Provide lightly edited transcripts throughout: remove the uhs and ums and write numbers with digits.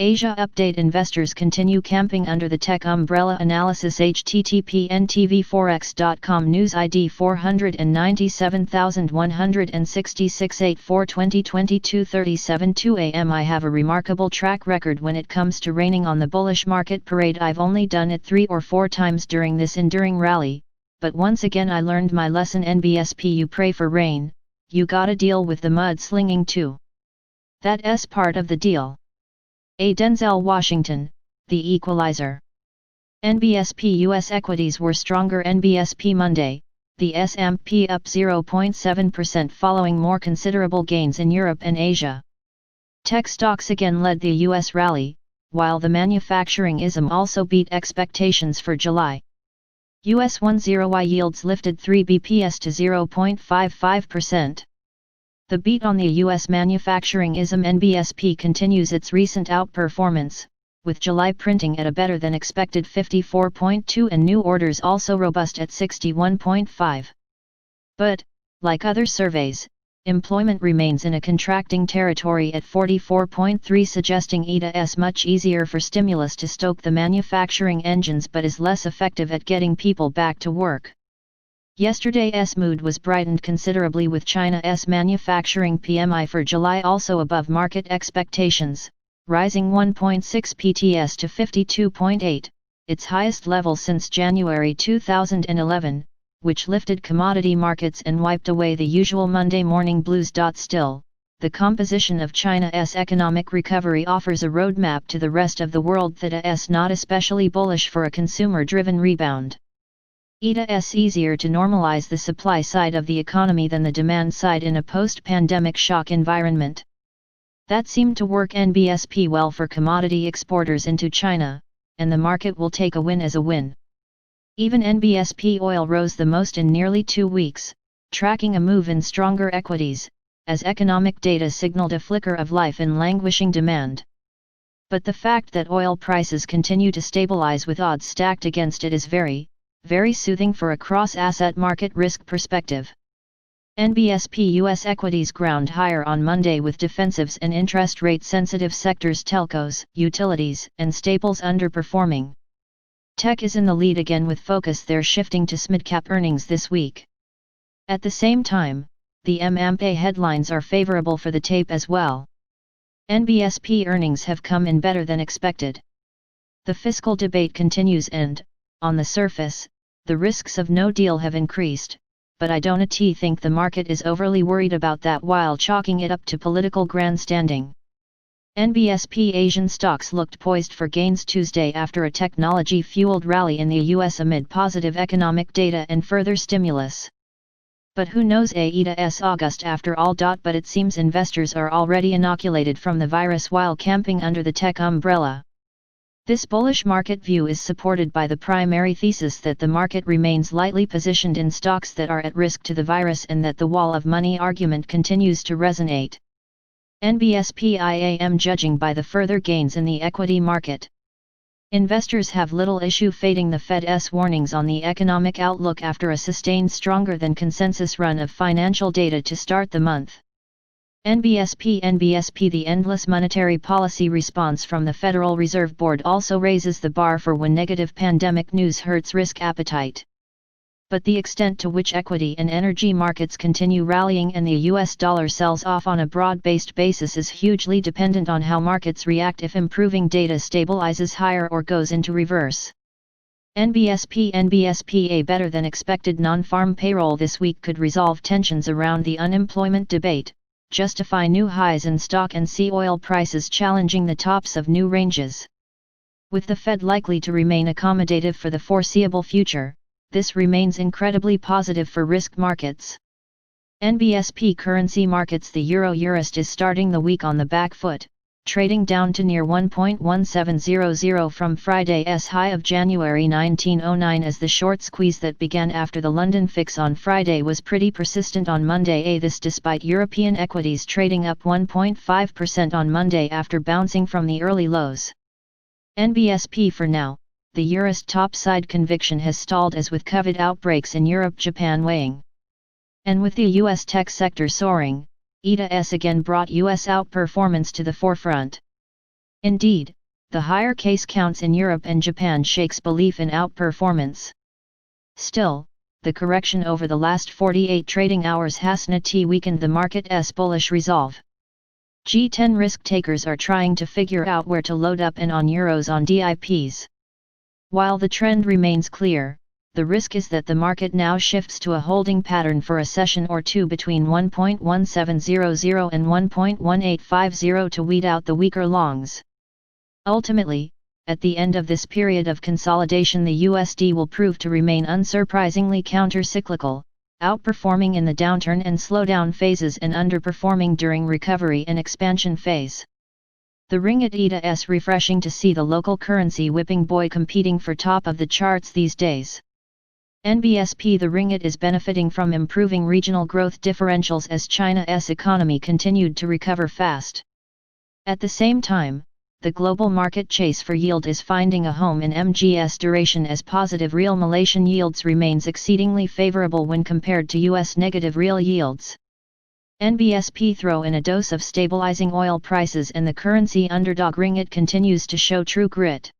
Asia Update. Investors continue camping under the tech umbrella. Analysis. http://ntvforex.com News ID 497166 8/4/2022 37:2 AM. I have a remarkable track record when it comes to raining on the bullish market parade. I've only done it 3 or 4 times during this enduring rally, but once again I learned my lesson. NBSP, you pray for rain, you gotta deal with the mud slinging too. That's part of the deal. Denzel Washington, The Equalizer. NBSP. U.S. equities were stronger. NBSP Monday, the S&amp up 0.7% following more considerable gains in Europe and Asia. Tech stocks again led the U.S. rally, while the manufacturing ISM also beat expectations for July. U.S. 10-year yields lifted 3 bps to 0.55%. The beat on the U.S. manufacturing ISM. NBSP continues its recent outperformance, with July printing at a better-than-expected 54.2 and new orders also robust at 61.5. But, like other surveys, employment remains in a contracting territory at 44.3, suggesting it's much easier for stimulus to stoke the manufacturing engines but is less effective at getting people back to work. Yesterday's mood was brightened considerably with China's manufacturing PMI for July also above market expectations, rising 1.6 pts to 52.8, its highest level since January 2011, which lifted commodity markets and wiped away the usual Monday morning blues. Still, the composition of China's economic recovery offers a roadmap to the rest of the world that's not especially bullish for a consumer-driven rebound. It's easier to normalize the supply side of the economy than the demand side in a post-pandemic shock environment. That seemed to work NBSP well for commodity exporters into China, and the market will take a win as a win. Even NBSP oil rose the most in nearly 2 weeks, tracking a move in stronger equities, as economic data signaled a flicker of life in languishing demand. But the fact that oil prices continue to stabilize with odds stacked against it is very soothing for a cross-asset market risk perspective. NBSP U.S. equities ground higher on Monday with defensives and interest rate-sensitive sectors, telcos, utilities, and staples underperforming. Tech is in the lead again with focus there shifting to smidcap earnings this week. At the same time, the S&amp headlines are favorable for the tape as well. NBSP earnings have come in better than expected. The fiscal debate continues and, on the surface, the risks of no deal have increased, but I don't think the market is overly worried about that while chalking it up to political grandstanding. NBSP Asian stocks looked poised for gains Tuesday after a technology-fueled rally in the US amid positive economic data and further stimulus. But who knows it's August after all. But it seems investors are already inoculated from the virus while camping under the tech umbrella. This bullish market view is supported by the primary thesis that the market remains lightly positioned in stocks that are at risk to the virus and that the wall of money argument continues to resonate. NBSP IAM judging by the further gains in the equity market. Investors have little issue fading the Fed's warnings on the economic outlook after a sustained stronger than consensus run of financial data to start the month. NBSP The endless monetary policy response from the Federal Reserve Board also raises the bar for when negative pandemic news hurts risk appetite. But the extent to which equity and energy markets continue rallying and the US dollar sells off on a broad-based basis is hugely dependent on how markets react if improving data stabilizes higher or goes into reverse. NBSP A better than expected non-farm payroll this week could resolve tensions around the unemployment debate, justify new highs in stock and see oil prices challenging the tops of new ranges. With the Fed likely to remain accommodative for the foreseeable future, this remains incredibly positive for risk markets. NBSP currency markets. The Euro/Eurist is starting the week on the back foot, trading down to near 1.1700 from Friday's high of January 1909 as the short squeeze that began after the London fix on Friday was pretty persistent on Monday. This despite European equities trading up 1.5% on Monday after bouncing from the early lows. NBSP for now, the Eurist topside conviction has stalled as with COVID outbreaks in Europe, Japan weighing. And with the US tech sector soaring, ETAs again brought US outperformance to the forefront. Indeed, the higher case counts in Europe and Japan shakes belief in outperformance. Still, the correction over the last 48 trading hours has not weakened the market's bullish resolve. G10 risk takers are trying to figure out where to load up and on euros on DIPs. While the trend remains clear, the risk is that the market now shifts to a holding pattern for a session or two between 1.1700 and 1.1850 to weed out the weaker longs. Ultimately, at the end of this period of consolidation, the USD will prove to remain unsurprisingly counter-cyclical, outperforming in the downturn and slowdown phases and underperforming during recovery and expansion phase. The ringgit is refreshing to see the local currency whipping boy competing for top of the charts these days. NBSP The ringgit is benefiting from improving regional growth differentials as China's economy continued to recover fast. At the same time, the global market chase for yield is finding a home in MGS duration as positive real Malaysian yields remains exceedingly favorable when compared to US negative real yields. NBSP throw in a dose of stabilizing oil prices and the currency underdog ringgit continues to show true grit.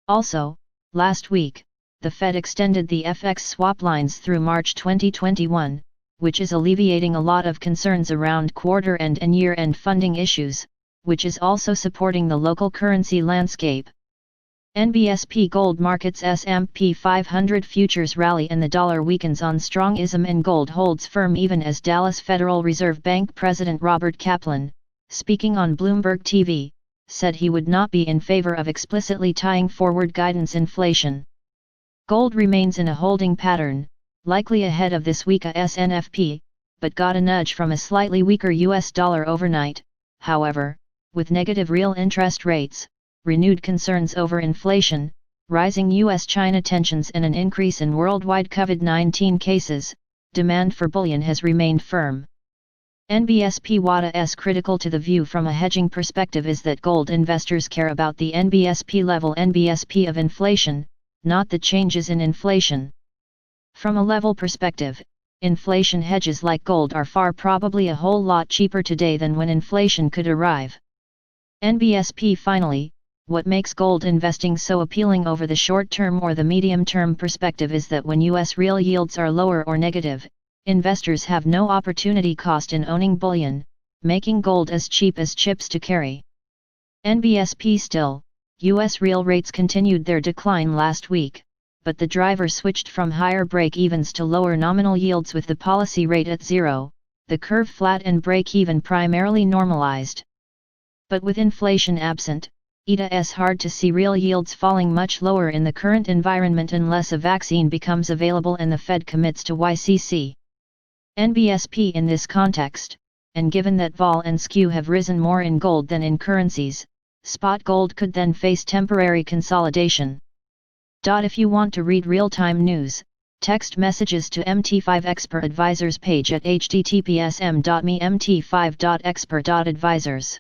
Also, last week, the Fed extended the FX swap lines through March 2021, which is alleviating a lot of concerns around quarter-end and year-end funding issues, which is also supporting the local currency landscape. NBSP gold markets S&amp 500 futures rally and the dollar weakens on strong ISM and gold holds firm even as Dallas Federal Reserve Bank President Robert Kaplan, speaking on Bloomberg TV, said he would not be in favor of explicitly tying forward guidance inflation. Gold remains in a holding pattern, likely ahead of this week's SNFP, but got a nudge from a slightly weaker US dollar overnight. However, with negative real interest rates, renewed concerns over inflation, rising US-China tensions and an increase in worldwide COVID-19 cases, demand for bullion has remained firm. NBSP WADA's critical to the view from a hedging perspective is that gold investors care about the NBSP level NBSP of inflation, not the changes in inflation. From a level perspective, inflation hedges like gold are probably a whole lot cheaper today than when inflation could arrive. NBSP Finally, what makes gold investing so appealing over the short-term or the medium-term perspective is that when US real yields are lower or negative, investors have no opportunity cost in owning bullion, making gold as cheap as chips to carry. NBSP Still, US real rates continued their decline last week, but the driver switched from higher break-evens to lower nominal yields with the policy rate at zero, the curve flat and break-even primarily normalized. But with inflation absent, it's hard to see real yields falling much lower in the current environment unless a vaccine becomes available and the Fed commits to YCC. NBSP in this context, and given that vol and skew have risen more in gold than in currencies, spot gold could then face temporary consolidation. If you want to read real-time news, text messages to MT5 Expert Advisors page at https://m.me mt5.expert.advisors.